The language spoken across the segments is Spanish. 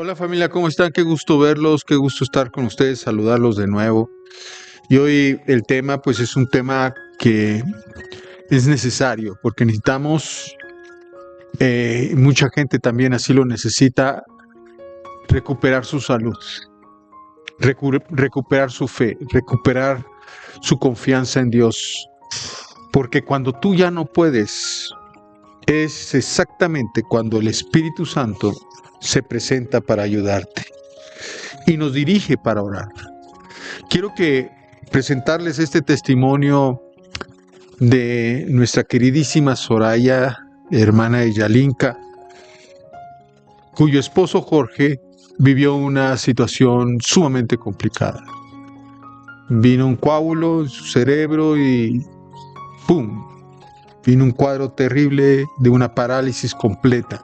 Hola familia, ¿cómo están? Qué gusto verlos, qué gusto estar con ustedes, saludarlos de nuevo. Y hoy el tema pues es un tema que es necesario porque necesitamos, mucha gente también así lo necesita, recuperar su salud, recuperar su fe, recuperar su confianza en Dios. Porque cuando tú ya no puedes, es exactamente cuando el Espíritu Santo se presenta para ayudarte y nos dirige para orar. Quiero presentarles este testimonio de nuestra queridísima Soraya, hermana de Yalinka, cuyo esposo Jorge vivió una situación sumamente complicada. Vino un coágulo en su cerebro y ¡pum! Vino un cuadro terrible de una parálisis completa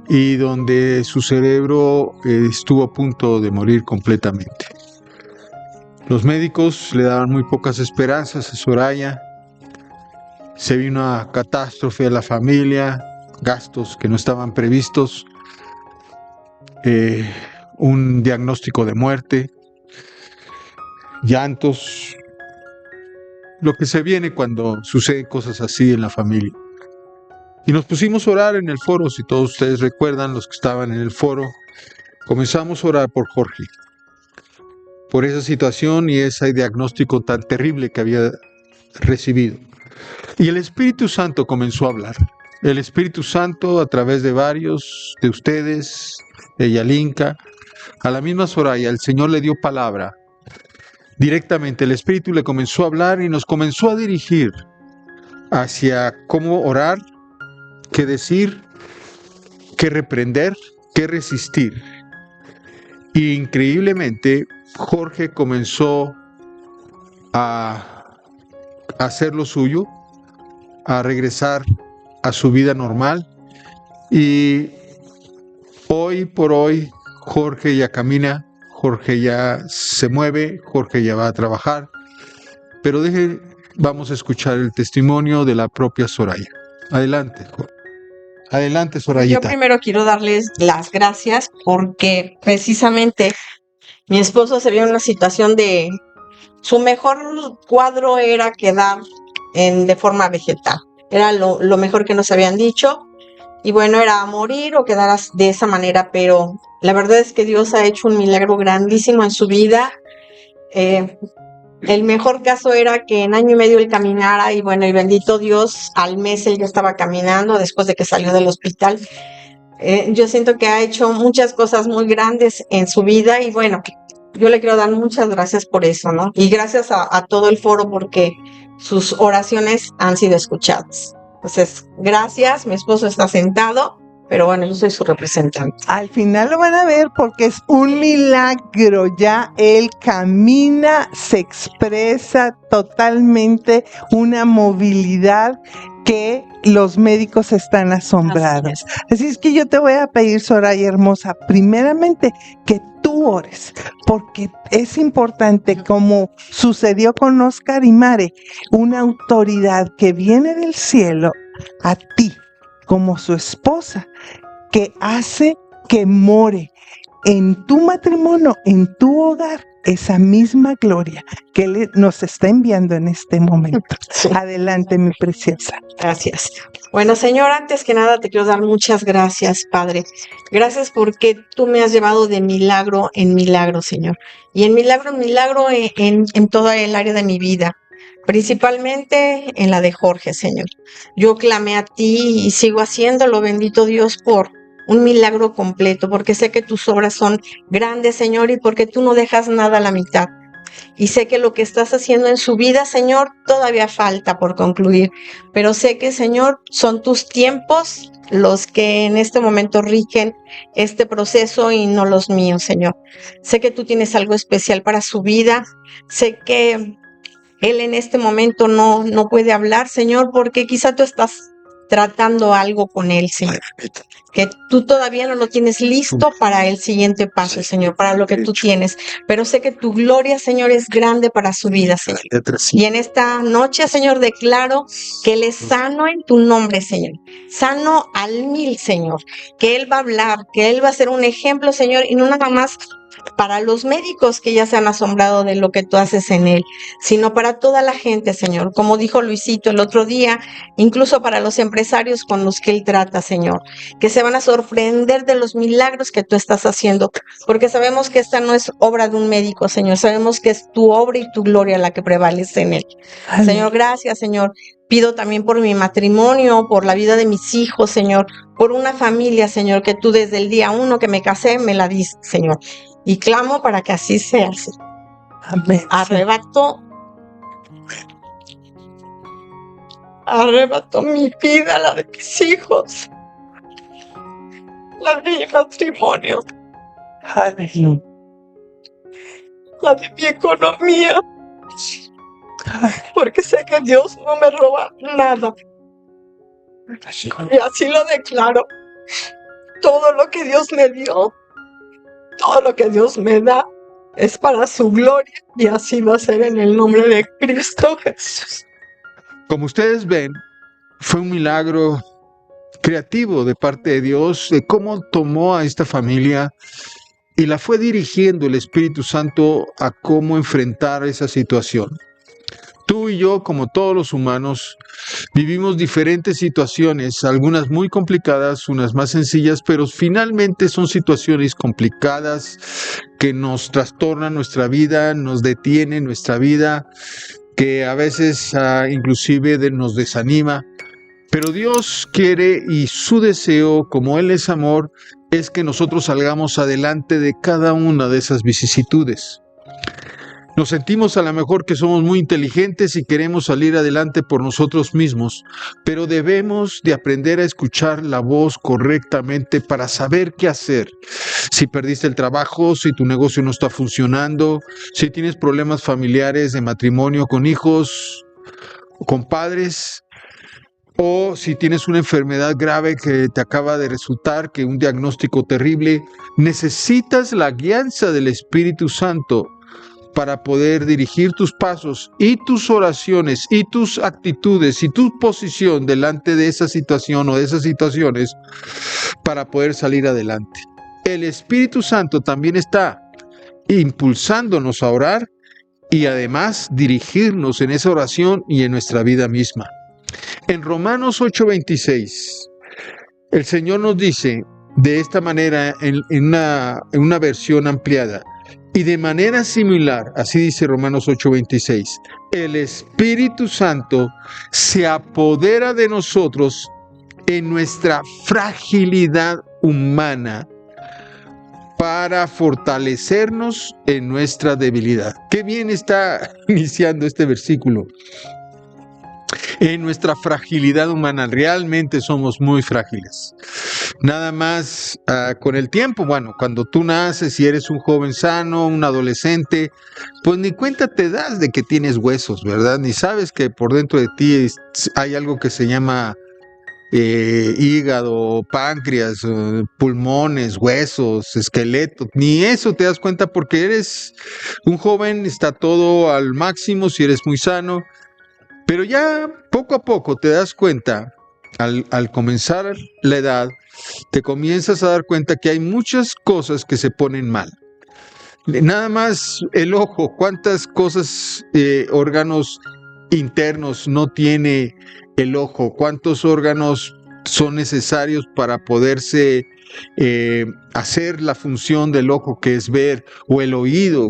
y donde su cerebro estuvo a punto de morir completamente. Los médicos le daban muy pocas esperanzas a Soraya. Se vino una catástrofe a la familia, gastos que no estaban previstos, un diagnóstico de muerte, llantos, lo que se viene cuando suceden cosas así en la familia. Y nos pusimos a orar en el foro, si todos ustedes recuerdan, los que estaban en el foro, comenzamos a orar por Jorge, por esa situación y ese diagnóstico tan terrible que había recibido. Y el Espíritu Santo comenzó a hablar. El Espíritu Santo, a través de varios de ustedes, de Yalinka, a la misma Soraya, el Señor le dio palabra. Directamente el Espíritu le comenzó a hablar y nos comenzó a dirigir hacia cómo orar, qué decir, qué reprender, qué resistir. Y increíblemente, Jorge comenzó a hacer lo suyo, a regresar a su vida normal, y hoy por hoy Jorge ya camina, Jorge ya se mueve, Jorge ya va a trabajar, pero vamos a escuchar el testimonio de la propia Soraya. Adelante, adelante, Sorayita. Yo primero quiero darles las gracias porque precisamente mi esposo se vio en una situación de su mejor cuadro era quedar de forma vegetal. Era lo mejor que nos habían dicho. Y bueno, era morir o quedar de esa manera, pero la verdad es que Dios ha hecho un milagro grandísimo en su vida. El mejor caso era que en año y medio él caminara y bueno, y bendito Dios, al mes él ya estaba caminando después de que salió del hospital. Yo siento que ha hecho muchas cosas muy grandes en su vida y bueno, yo le quiero dar muchas gracias por eso, ¿no? Y gracias a todo el foro porque sus oraciones han sido escuchadas. Entonces, gracias, mi esposo está sentado, pero bueno, yo soy su representante. Al final lo van a ver porque es un milagro, ya él camina, se expresa totalmente, una movilidad que los médicos están asombrados. Así es que yo te voy a pedir, Soraya hermosa, primeramente que tú ores, porque es importante, como sucedió con Oscar y Mare, una autoridad que viene del cielo a ti, como su esposa, que hace que more en tu matrimonio, en tu hogar, esa misma gloria que Él nos está enviando en este momento. Sí. Adelante, mi preciosa. Gracias. Bueno, Señor, antes que nada te quiero dar muchas gracias, Padre. Gracias porque tú me has llevado de milagro en milagro, Señor. Y en milagro en toda el área de mi vida. Principalmente en la de Jorge, Señor. Yo clamé a ti y sigo haciéndolo, bendito Dios, por un milagro completo, porque sé que tus obras son grandes, Señor, y porque tú no dejas nada a la mitad. Y sé que lo que estás haciendo en su vida, Señor, todavía falta por concluir. Pero sé que, Señor, son tus tiempos los que en este momento rigen este proceso y no los míos, Señor. Sé que tú tienes algo especial para su vida. Sé que él en este momento no puede hablar, Señor, porque quizá tú estás tratando algo con él, Señor. Que tú todavía no lo tienes listo para el siguiente paso, Señor, para lo que tú tienes. Pero sé que tu gloria, Señor, es grande para su vida, Señor. Y en esta noche, Señor, declaro que Él es sano en tu nombre, Señor. Sano al 1000, Señor. Que Él va a hablar, que Él va a ser un ejemplo, Señor, y no nada más para los médicos que ya se han asombrado de lo que tú haces en él, sino para toda la gente, Señor. Como dijo Luisito el otro día, incluso para los empresarios con los que él trata, Señor, que se van a sorprender de los milagros que tú estás haciendo, porque sabemos que esta no es obra de un médico, Señor. Sabemos que es tu obra y tu gloria la que prevalece en él. Amén. Señor, gracias, Señor. Pido también por mi matrimonio, por la vida de mis hijos, Señor, por una familia, Señor, que tú desde el día 1 que me casé me la diste, Señor. Y clamo para que así sea. Amén. Arrebato mi vida, la de mis hijos, la de mi matrimonio, Aleluya. la de mi economía, porque sé que Dios no me roba nada. Y así lo declaro. Todo lo que Dios me dio, todo lo que Dios me da, es para su gloria, y así va a ser en el nombre de Cristo Jesús. Como ustedes ven, fue un milagro creativo de parte de Dios, de cómo tomó a esta familia y la fue dirigiendo el Espíritu Santo a cómo enfrentar esa situación. Tú y yo, como todos los humanos, vivimos diferentes situaciones, algunas muy complicadas, unas más sencillas, pero finalmente son situaciones complicadas que nos trastornan nuestra vida, nos detienen nuestra vida, que a veces inclusive nos desanima. Pero Dios quiere, y su deseo, como Él es amor, es que nosotros salgamos adelante de cada una de esas vicisitudes. Nos sentimos a lo mejor que somos muy inteligentes y queremos salir adelante por nosotros mismos, pero debemos de aprender a escuchar la voz correctamente para saber qué hacer. Si perdiste el trabajo, si tu negocio no está funcionando, si tienes problemas familiares de matrimonio con hijos, con padres, o si tienes una enfermedad grave que te acaba de resultar, que un diagnóstico terrible, necesitas la guianza del Espíritu Santo para poder dirigir tus pasos y tus oraciones y tus actitudes y tu posición delante de esa situación o de esas situaciones para poder salir adelante. El Espíritu Santo también está impulsándonos a orar y además dirigirnos en esa oración y en nuestra vida misma. En Romanos 8:26, el Señor nos dice de esta manera en una versión ampliada: y de manera similar, así dice Romanos 8:26, el Espíritu Santo se apodera de nosotros en nuestra fragilidad humana para fortalecernos en nuestra debilidad. Qué bien está iniciando este versículo. En nuestra fragilidad humana, realmente somos muy frágiles. Nada más con el tiempo, bueno, cuando tú naces y eres un joven sano, un adolescente, pues ni cuenta te das de que tienes huesos, ¿verdad? Ni sabes que por dentro de ti hay algo que se llama hígado, páncreas, pulmones, huesos, esqueleto. Ni eso te das cuenta porque eres un joven, está todo al máximo si eres muy sano. Pero ya poco a poco te das cuenta, al comenzar la edad, te comienzas a dar cuenta que hay muchas cosas que se ponen mal. Nada más el ojo, cuántas cosas, órganos internos no tiene el ojo, cuántos órganos son necesarios para poderse hacer la función del ojo, que es ver, o el oído,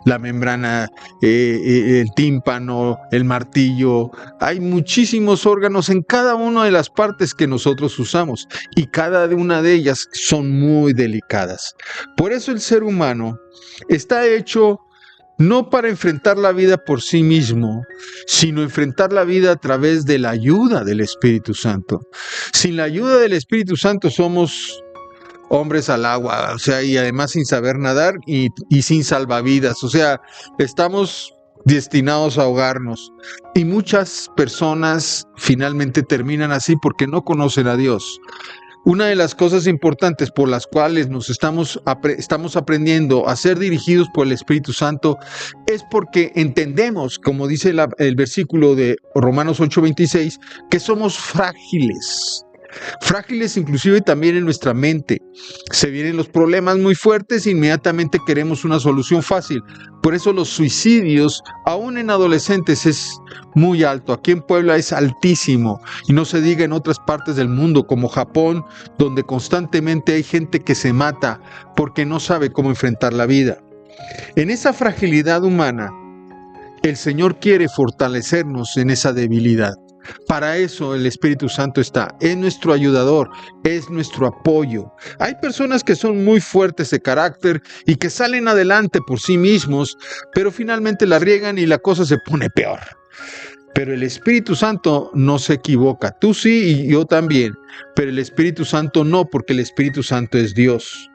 la membrana, el tímpano, el martillo. Hay muchísimos órganos en cada una de las partes que nosotros usamos y cada una de ellas son muy delicadas. Por eso el ser humano está hecho no para enfrentar la vida por sí mismo, sino enfrentar la vida a través de la ayuda del Espíritu Santo. Sin la ayuda del Espíritu Santo somos hombres al agua, o sea, y además sin saber nadar y sin salvavidas. O sea, estamos destinados a ahogarnos. Y muchas personas finalmente terminan así porque no conocen a Dios. Una de las cosas importantes por las cuales nos estamos aprendiendo a ser dirigidos por el Espíritu Santo es porque entendemos, como dice el versículo de Romanos 8:26, que somos frágiles. Frágiles inclusive también en nuestra mente. Se vienen los problemas muy fuertes e inmediatamente queremos una solución fácil. Por eso los suicidios, aún en adolescentes, es muy alto. Aquí en Puebla es altísimo. Y no se diga en otras partes del mundo, como Japón, donde constantemente hay gente que se mata porque no sabe cómo enfrentar la vida. En esa fragilidad humana, el Señor quiere fortalecernos en esa debilidad. Para eso el Espíritu Santo está, es nuestro ayudador, es nuestro apoyo. Hay personas que son muy fuertes de carácter y que salen adelante por sí mismos, pero finalmente la riegan y la cosa se pone peor. Pero el Espíritu Santo no se equivoca, tú sí y yo también, pero el Espíritu Santo no, porque el Espíritu Santo es Dios.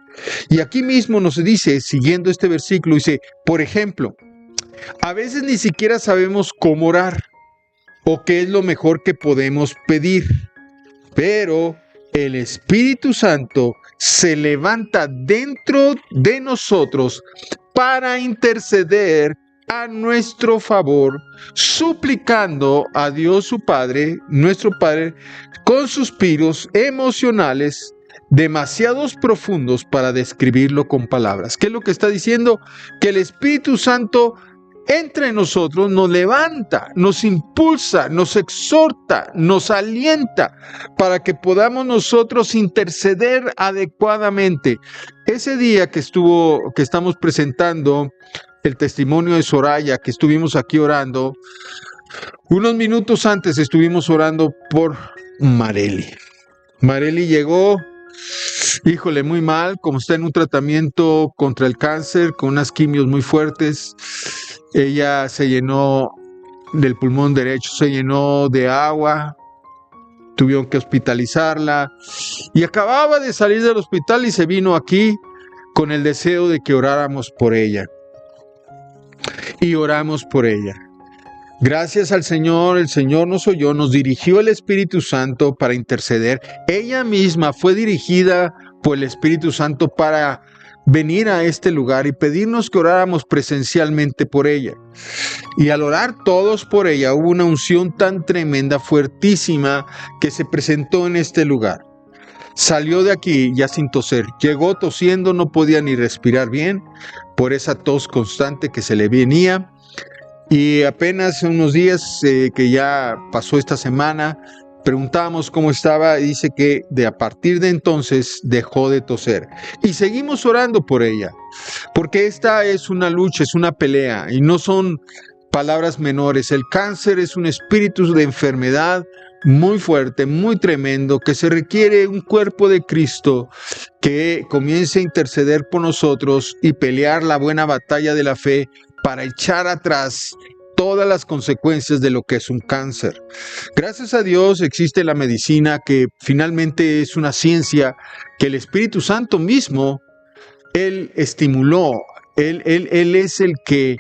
Y aquí mismo nos dice, siguiendo este versículo, dice, por ejemplo, a veces ni siquiera sabemos cómo orar o qué es lo mejor que podemos pedir, pero el Espíritu Santo se levanta dentro de nosotros para interceder a nuestro favor, suplicando a Dios su Padre, nuestro Padre, con suspiros emocionales demasiados profundos para describirlo con palabras. ¿Qué es lo que está diciendo? Que el Espíritu Santo entra en nosotros, nos levanta, nos impulsa, nos exhorta, nos alienta para que podamos nosotros interceder adecuadamente. Ese día que estamos presentando el testimonio de Soraya, que estuvimos aquí orando, unos minutos antes estuvimos orando por Marely. Marely llegó, híjole, muy mal, como está en un tratamiento contra el cáncer, con unas quimios muy fuertes. Ella se llenó del pulmón derecho, se llenó de agua, tuvieron que hospitalizarla y acababa de salir del hospital y se vino aquí con el deseo de que oráramos por ella. Y oramos por ella. Gracias al Señor, el Señor nos oyó, nos dirigió el Espíritu Santo para interceder. Ella misma fue dirigida por el Espíritu Santo para venir a este lugar y pedirnos que oráramos presencialmente por ella. Y al orar todos por ella, hubo una unción tan tremenda, fuertísima, que se presentó en este lugar. Salió de aquí ya sin toser. Llegó tosiendo, no podía ni respirar bien por esa tos constante que se le venía. Y apenas unos días que ya pasó esta semana, preguntábamos cómo estaba y dice que a partir de entonces dejó de toser. Y seguimos orando por ella, porque esta es una lucha, es una pelea y no son palabras menores. El cáncer es un espíritu de enfermedad muy fuerte, muy tremendo, que se requiere un cuerpo de Cristo que comience a interceder por nosotros y pelear la buena batalla de la fe para echar atrás todas las consecuencias de lo que es un cáncer. Gracias a Dios existe la medicina, que finalmente es una ciencia que el Espíritu Santo mismo, Él estimuló. Él es el que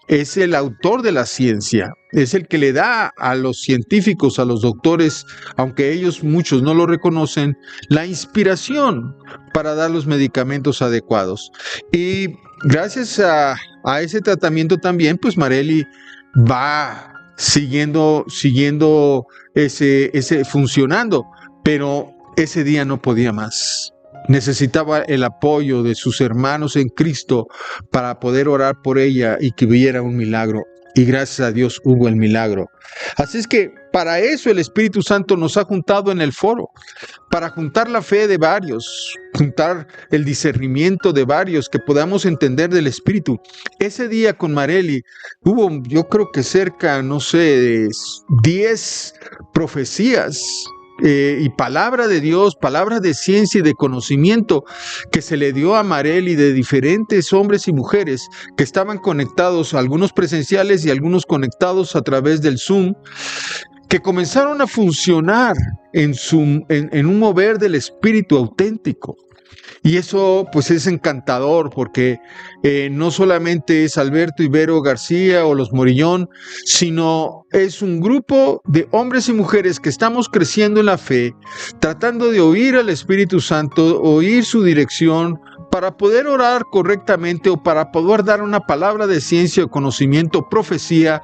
es el autor de la ciencia, es el que le da a los científicos, a los doctores, aunque ellos muchos no lo reconocen, la inspiración para dar los medicamentos adecuados. Y gracias a ese tratamiento también, pues Marely va siguiendo ese funcionando, pero ese día no podía más. Necesitaba el apoyo de sus hermanos en Cristo para poder orar por ella y que hubiera un milagro. Y gracias a Dios hubo el milagro. Así es que para eso el Espíritu Santo nos ha juntado en el foro, para juntar la fe de varios, juntar el discernimiento de varios, que podamos entender del Espíritu. Ese día con Marely hubo, yo creo que cerca, no sé, de 10 profecías y palabra de Dios, palabra de ciencia y de conocimiento que se le dio a Marely de diferentes hombres y mujeres que estaban conectados, algunos presenciales y algunos conectados a través del Zoom. que comenzaron a funcionar en un mover del espíritu auténtico. Y eso pues es encantador porque no solamente es Alberto Ibero García o los Morillón, sino es un grupo de hombres y mujeres que estamos creciendo en la fe, tratando de oír al Espíritu Santo, oír su dirección para poder orar correctamente o para poder dar una palabra de ciencia o conocimiento, profecía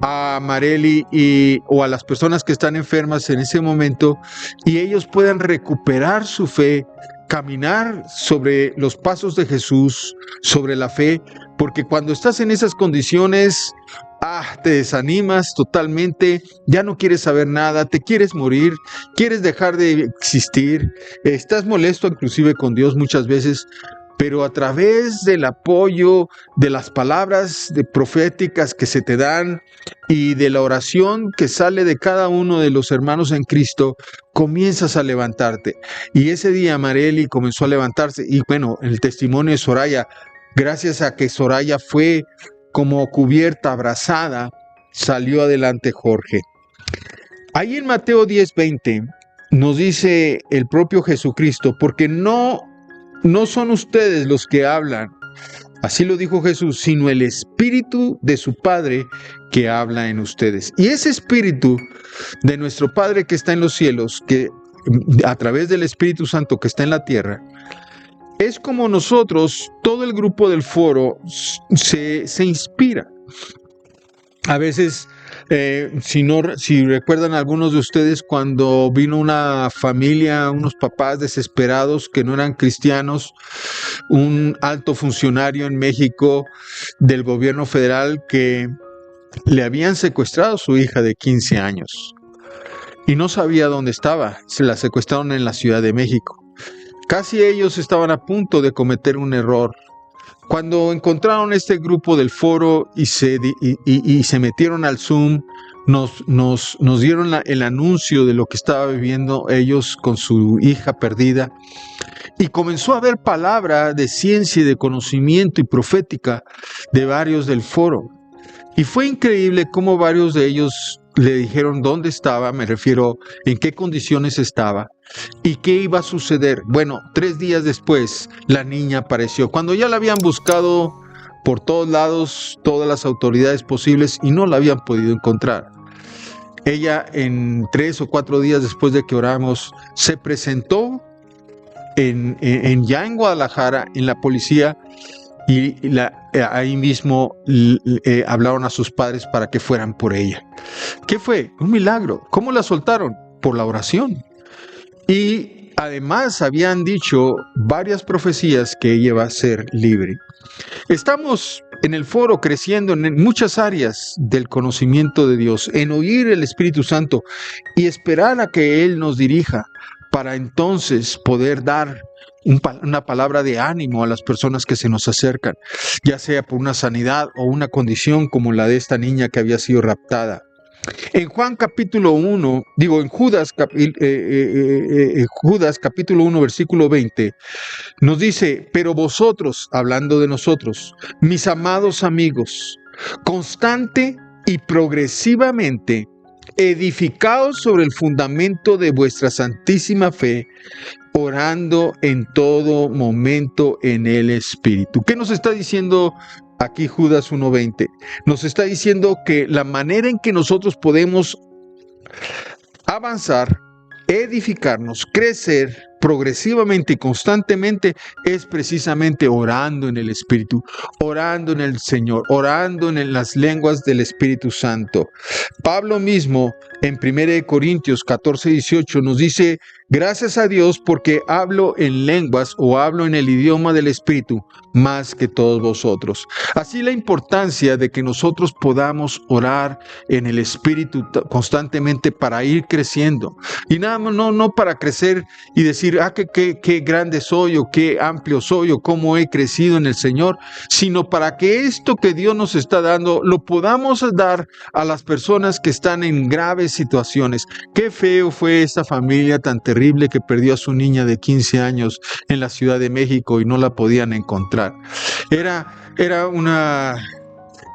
a Marely o a las personas que están enfermas en ese momento y ellos puedan recuperar su fe, caminar sobre los pasos de Jesús, sobre la fe, porque cuando estás en esas condiciones, te desanimas totalmente, ya no quieres saber nada, te quieres morir, quieres dejar de existir, estás molesto inclusive con Dios muchas veces, pero a través del apoyo de las palabras proféticas que se te dan y de la oración que sale de cada uno de los hermanos en Cristo, comienzas a levantarte. Y ese día Marely comenzó a levantarse. Y bueno, el testimonio de Soraya, gracias a que Soraya fue como cubierta, abrazada, salió adelante Jorge. Ahí en Mateo 10:20 nos dice el propio Jesucristo, porque no son ustedes los que hablan, así lo dijo Jesús, sino el Espíritu de su Padre que habla en ustedes. Y ese Espíritu de nuestro Padre que está en los cielos, que a través del Espíritu Santo que está en la tierra, es como nosotros, todo el grupo del foro se inspira. A veces, si recuerdan algunos de ustedes, cuando vino una familia, unos papás desesperados que no eran cristianos, un alto funcionario en México del gobierno federal que le habían secuestrado a su hija de 15 años y no sabía dónde estaba, se la secuestraron en la Ciudad de México. Casi ellos estaban a punto de cometer un error. Cuando encontraron este grupo del foro y se metieron al Zoom, nos dieron el anuncio de lo que estaba viviendo ellos con su hija perdida. Y comenzó a haber palabra de ciencia y de conocimiento y profética de varios del foro. Y fue increíble cómo varios de ellos le dijeron dónde estaba, me refiero en qué condiciones estaba y qué iba a suceder. Bueno, 3 días después la niña apareció, cuando ya la habían buscado por todos lados, todas las autoridades posibles y no la habían podido encontrar. Ella en 3 o 4 días después de que oramos se presentó ya en Guadalajara, en la policía, y ahí mismo hablaron a sus padres para que fueran por ella. ¿Qué fue? Un milagro. ¿Cómo la soltaron? Por la oración. Y además habían dicho varias profecías que ella iba a ser libre. Estamos en el foro creciendo en muchas áreas del conocimiento de Dios, en oír el Espíritu Santo y esperar a que Él nos dirija para entonces poder dar una palabra de ánimo a las personas que se nos acercan, ya sea por una sanidad o una condición como la de esta niña que había sido raptada. En Juan capítulo 1, en Judas capítulo 1, versículo 20, nos dice, pero vosotros, hablando de nosotros, mis amados amigos, constante y progresivamente edificaos sobre el fundamento de vuestra santísima fe, orando en todo momento en el Espíritu. ¿Qué nos está diciendo aquí Judas 1:20? Nos está diciendo que la manera en que nosotros podemos avanzar, edificarnos, crecer progresivamente y constantemente es precisamente orando en el Espíritu, orando en el Señor, orando en las lenguas del Espíritu Santo. Pablo mismo en 1 Corintios 14:18 nos dice, gracias a Dios porque hablo en lenguas o hablo en el idioma del Espíritu más que todos vosotros. Así la importancia de que nosotros podamos orar en el Espíritu constantemente para ir creciendo. Y nada más no para crecer y decir, qué grande soy o qué amplio soy o cómo he crecido en el Señor, sino para que esto que Dios nos está dando lo podamos dar a las personas que están en graves situaciones. Qué feo fue esta familia tan terrible que perdió a su niña de 15 años en la Ciudad de México y no la podían encontrar. Era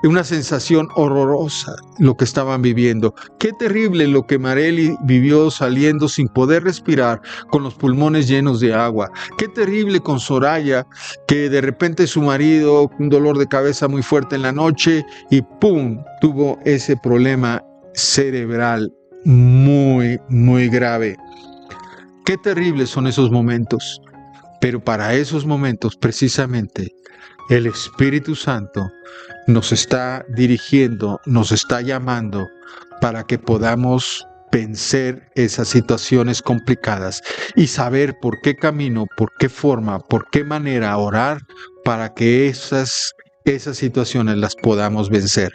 una sensación horrorosa lo que estaban viviendo. Qué terrible lo que Marely vivió saliendo sin poder respirar, con los pulmones llenos de agua. Qué terrible con Soraya, que de repente su marido, un dolor de cabeza muy fuerte en la noche y ¡pum!, tuvo ese problema cerebral muy, muy grave. Qué terribles son esos momentos. Pero para esos momentos, precisamente, el Espíritu Santo nos está dirigiendo, nos está llamando para que podamos vencer esas situaciones complicadas y saber por qué camino, por qué forma, por qué manera orar para que esas situaciones las podamos vencer.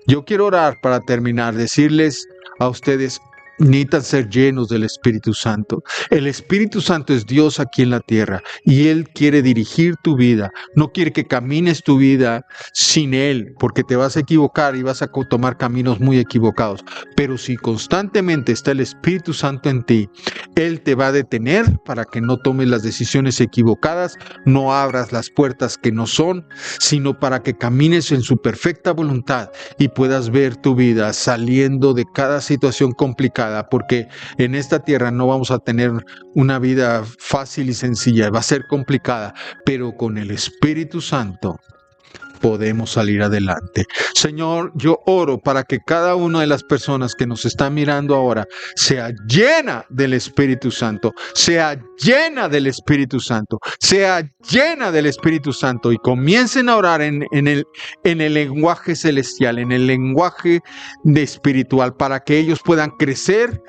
Yo quiero orar para terminar, decirles a ustedes: necesitan ser llenos del Espíritu Santo. El Espíritu Santo es Dios aquí en la tierra y Él quiere dirigir tu vida. No quiere que camines tu vida sin Él, porque te vas a equivocar y vas a tomar caminos muy equivocados. Pero si constantemente está el Espíritu Santo en ti, Él te va a detener para que no tomes las decisiones equivocadas, no abras las puertas que no son, sino para que camines en su perfecta voluntad y puedas ver tu vida saliendo de cada situación complicada. Porque en esta tierra no vamos a tener una vida fácil y sencilla, va a ser complicada, pero con el Espíritu Santo podemos salir adelante. Señor, yo oro para que cada una de las personas que nos están mirando ahora sea llena del Espíritu Santo, sea llena del Espíritu Santo, sea llena del Espíritu Santo y comiencen a orar en el lenguaje celestial, en el lenguaje espiritual, para que ellos puedan crecer,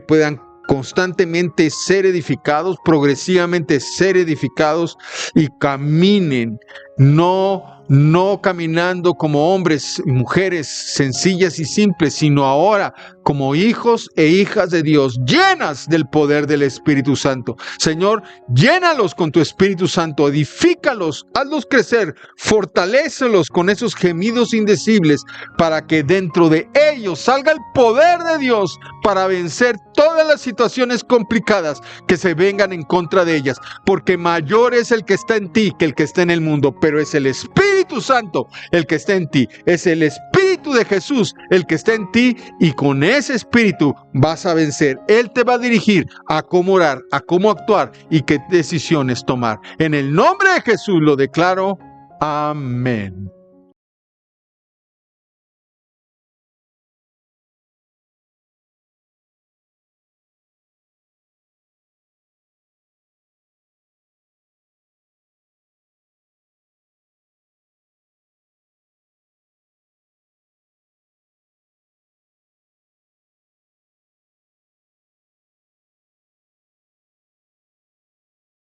puedan constantemente ser edificados, progresivamente ser edificados y caminen, no caminando como hombres y mujeres sencillas y simples, sino ahora como hijos e hijas de Dios, llenas del poder del Espíritu Santo. Señor, llénalos con tu Espíritu Santo, edifícalos, hazlos crecer, fortalécelos con esos gemidos indecibles para que dentro de ellos salga el poder de Dios para vencer todas las situaciones complicadas que se vengan en contra de ellas, porque mayor es el que está en ti que el que está en el mundo, pero es el Espíritu Santo el que está en ti, es el Espíritu de Jesús el que está en ti, y con ese Espíritu vas a vencer. Él te va a dirigir a cómo orar, a cómo actuar y qué decisiones tomar. En el nombre de Jesús lo declaro. Amén.